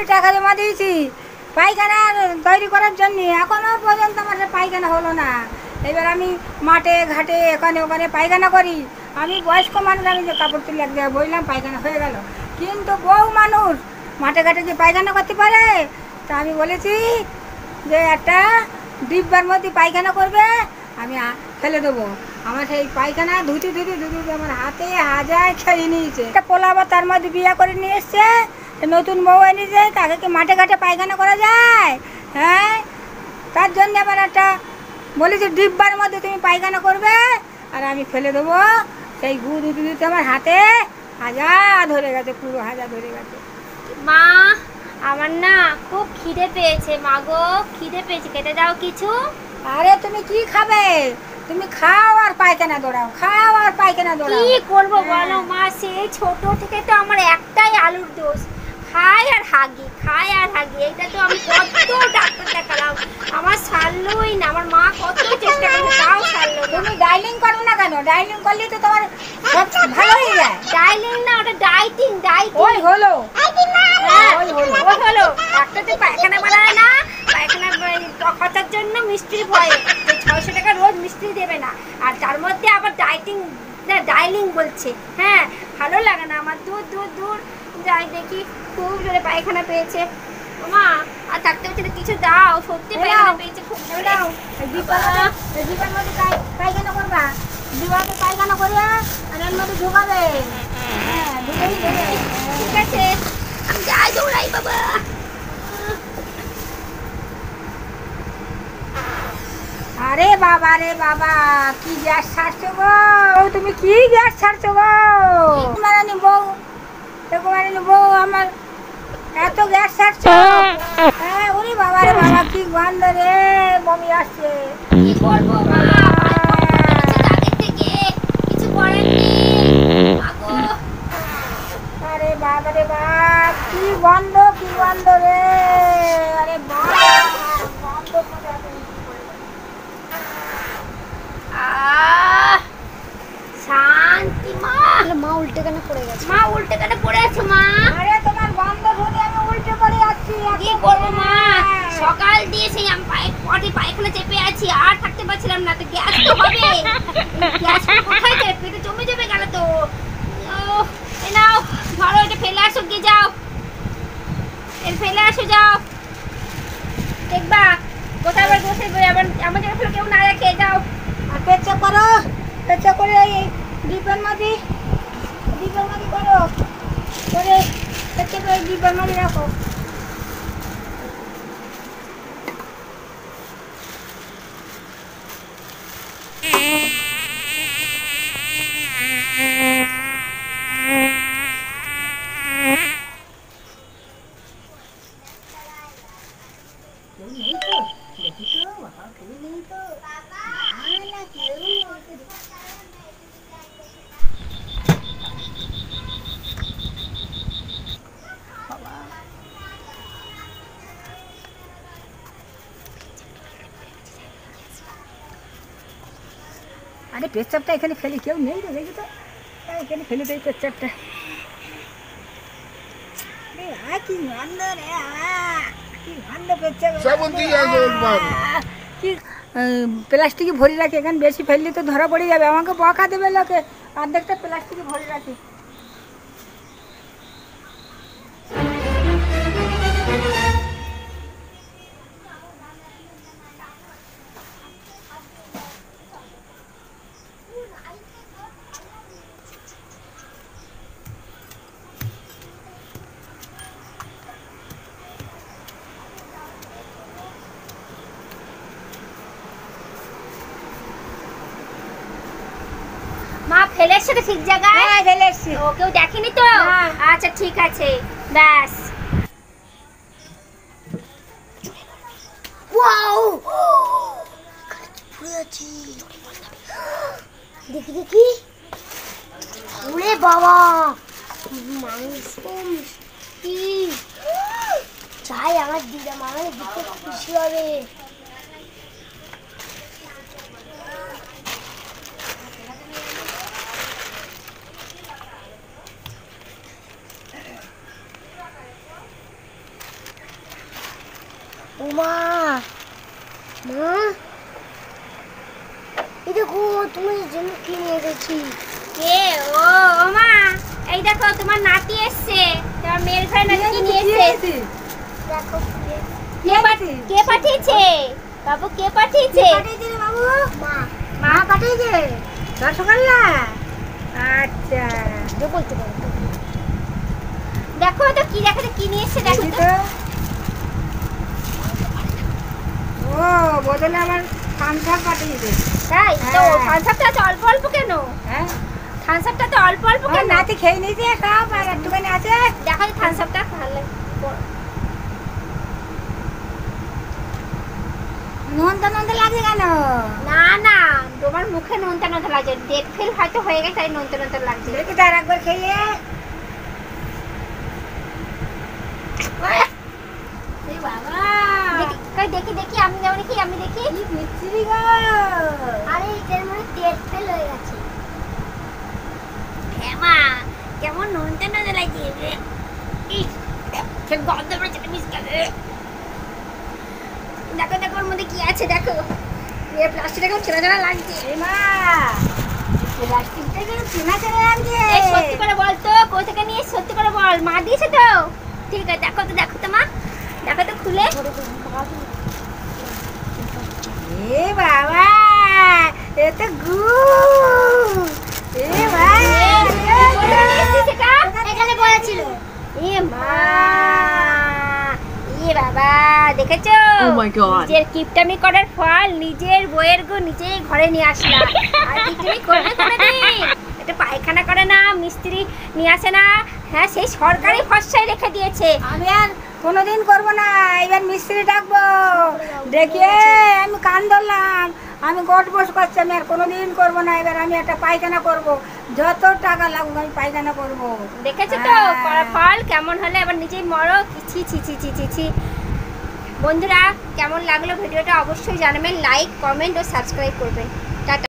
কোটি টাকা জমা দিয়েছি পায়খানা তৈরি করার জন্য, এখনো পর্যন্ত আমার পায়খানা হলো না। এবার আমি মাঠে ঘাটে এখানে ওখানে পায়খানা করি। আমি বয়স্ক মানুষ, আমি যে কাপড় তুলে এক জায়গায় বললাম পায়খানা হয়ে গেল, কিন্তু বউ মানুষ মাঠে ঘাটে যে পায়খানা করতে পারে। তা আমি বলেছি যে একটা ডিব্বার মধ্যে পায়খানা করবে, আমি ফেলে দেবো। আমার সেই পায়খানা ধুতে ধুতে ধুতে ধুতে আমার হাতে হাজায় খেয়ে নিয়েছে। একটা পোলাবা তার মধ্যে বিয়ে করে নিয়ে এসছে, নতুন বউ এনেছে, তাকে কি মাঠে ঘাটে পায়খানা করা যায়? হ্যাঁ, তার জন্য আবার একটা বলেছি ডিব্বার মধ্যে তুমি পায়খানা করবে আর আমি ফেলে দেবো। সেই গু ধুতে ধুতে আমার হাতে হাজা ধরে গেছে, পুরো হাজা ধরে গেছে। মা, আমার না খুব খিদে পেয়েছে। মা গো, খিদে পেয়েছে, খেতে দাও কিছু। আরে তুমি কি খাবে? তুমি খাও আর পায়খানা দৌড়াও, খাও আর পায়খানা দৌড়াও। কি করবো বলো মা, সেই ছোট থেকে তো আমার একটাই আলুর দোষ, খাই আর হাগি, খাই আর হাগি। এইটা তো আমি কত ডাক্তার দেখালাম, আমার সারলই না। আমার মা কত চেষ্টা করছে, তাও সারলো না। তুমি ডাইলিং করো না কেন? ডাইলিং করলে তো তোমার সব ভালো হয়ে যায়। ডাইলিং না, ওটা ডাইটিং। ডাইটিং ওই হলো, ওই হলো। ডাক্তার তো পায়খানা বানায় না, পায়খানা খরচার জন্য মিষ্টির ভয়ে 600 টাকা রোজ মিষ্টি দেবে না, আর তার মধ্যে আবার ডাইটিং না ডাইলিং বলছে। হ্যাঁ, ভালো লাগে না আমার। দূর দূর দূর যাই, দেখি খুব জোরে পায়খানা পেয়েছে। মা, আর থাকতে হচ্ছে কিছু দাও, সত্যি পায়খানা পেয়েছে খুব জোরে। দাও ডিব্বার মধ্যে পায়খানা করবা, ডিব্বাতে পায়খানা করে আর এর মধ্যে ঢুকাবে। হ্যাঁ, ঢুকেই দেবে। ঠিক আছে, আমি যাই, দৌড়াই বাবা। আরে বাবা রে বাবা, কি গ্যাস ছাড়ছো গো তুমি? কি গ্যাস ছাড়ছো গো কুমারানি বউ? কুমারানি বউ আমার এত গ্যাস ছাড়ছো? হ্যাঁ, ওরে বাবা রে বাবা, কি গন্ধ রে, বমি আসছে। কি করবো মা, আগের থেকে কিছু করার নেই। মাগো, আরে বাবা রে বাপ, কি গন্ধ, কি গন্ধ রে। আরে বাবা, গন্ধ কোথা থেকে কি করে? শান্তি মা। মা উল্টে কেন পড়ে গেছে? মা উল্টে কেটে পড়ে আছে মা। আরে তোমার গন্ধ শুনে আমি উল্টে পড়ে যাচ্ছি। কি করবো মা, সকাল দিয়ে সেই আমি পায়খানা চেপে আছি, আর থাকতে পারছিলাম না। তো গ্যাস তো হবে, গ্যাস কোথায় যায়? পেটে জমে যাবে গেল তো। এ নাও, ধরো, এটা ফেলে আসো, গিয়ে যাও, এর ফেলে আসো, যাও। দেখবা কোথাও আবার বসে আবার আমার জায়গা ফেলে কেউ না রাখে, যাও। আর পেচ্ছা করো, পেচ্ছা করে এই ডিব্বার মধ্যে করো, করে পেচ্ছা করে ডিব্বার মধ্যে রাখো। আরে পেচ্ছাপটা এখানে ফেলি, কেউ নেই রে, দেখি তো। এখানে ফেলে দেয় পেচ্ছাপটা। কি গন্ধ রে, কি গন্ধ পেচ্ছাপ। কি প্লাস্টিকে ভরে রাখি, এখানে বেশি ফেললে তো ধরা পড়ে যাবে, আমাকে বকা দেবে লোকে। অর্ধেকটা প্লাস্টিকে ভরে রাখি। মা, ফেলে এসছো তো ঠিক জায়গায়? হ্যাঁ, ফেলে এসছি। ও, কেউ দেখেনি তো? না। আচ্ছা, ঠিক আছে, ব্যাস। ওয়াও, দেখি দেখি। ওরে বাবা, মাংস মিষ্টি। চাই আমার দিদা, আমার দিতে খুশি হবে। উমা মা এই দেখো তুমি জন্য কি নিয়ে গেছি। কে? ও ও মা, এই দেখো তোমার নাতি এসছে, তোমার মেয়ের ঘরে নাতি কি নিয়ে এসছে। দেখো কে পাঠিয়েছে বাবু? কে পাঠিয়েছে? পাঠিয়েছে রে বাবু, মা মা পাঠিয়েছে রসগোল্লা। আচ্ছা যে বলতে পারো দেখো তো কি দেখো তো কি নিয়ে এসছে, দেখো দেখি তো। তো। ও বদলে আমার থামসাপ পাঠিয়েছে। তাই তো? হ্যাঁ। থানসাপটা তো অল্প অল্প কেন? হ্যাঁ থানসাপটা তো অল্প অল্প আমার কেন? নাতি খেয়ে নিয়েছে সব, আর একটুখানি আছে। দেখো তো থানসাপটা ভালো লাগে। নোনতা নোনতা লাগে কেন? না না, তোমার মুখে নোনতা নোনতা লাগছে, ডেট ফেল হয়তো হয়ে গেছে, তাই নোনতা নোনতা লাগছে। দেখি তার একবার খেয়ে। এই বাবা দেখি দেখি আমি যেমন দেখি, আমি দেখি। কি মিষ্টি গো। আরে এটার মধ্যে ডেট ফেল হয়ে গেছে। হ্যাঁ মা, কেমন নোনতা নোনতা লাগছে। ইস, সে গন্ধ বেরোচ্ছে, মিষ্টি। দেখো দেখো ওর মধ্যে কি আছে, দেখো। এর প্লাস্টিকটা কেমন ছেঁড়া ছেঁড়া লাগছে। এই মা প্লাস্টিকটা কেন চেনা চেনা লাগছে? এই সত্যি করে বল তো, কোথা থেকে নিয়ে এসেছিস? সত্যি করে বল, মা দিয়েছে তো? ঠিক আছে, দেখো তো মা, দেখো তো খুলে। এ বাবা এ তো গু। এ ভাই কোথা থেকে নিয়ে এসেছিস এটা? এখানে পড়া ছিল। এ মা, এ বাবা, দেখেছো? Oh my God! নিজের কিপটামি করার ফল, নিজের বইয়ের গো নিজেই ঘরে নিয়ে আসলাম। আর কিপটামি করবে কোনোদিন? এটা পায়খানা করে না, মিস্ত্রি নিয়ে আসে না, হ্যাঁ সেই সরকারি খরচায় রেখে দিয়েছে। আমি আর কোনোদিন করবো না, এবার মিস্ত্রি ডাকবো। ডেকে আমি কান ধরলাম, আমি গট বস করছি, আমি আর কোনোদিন করবো না। এবার আমি একটা পায়খানা করব, যত টাকা লাগুক আমি পায়খানা করবো। দেখেছো তো হ্যাঁ। করার ফল কেমন হলে, আবার নিজেই মরো। ছি ছি ছি ছি ছি ছি। বন্ধুরা, কেমন লাগলো ভিডিওটা অবশ্যই জানাবেন, লাইক কমেন্ট ও সাবস্ক্রাইব করবেন। টাটা।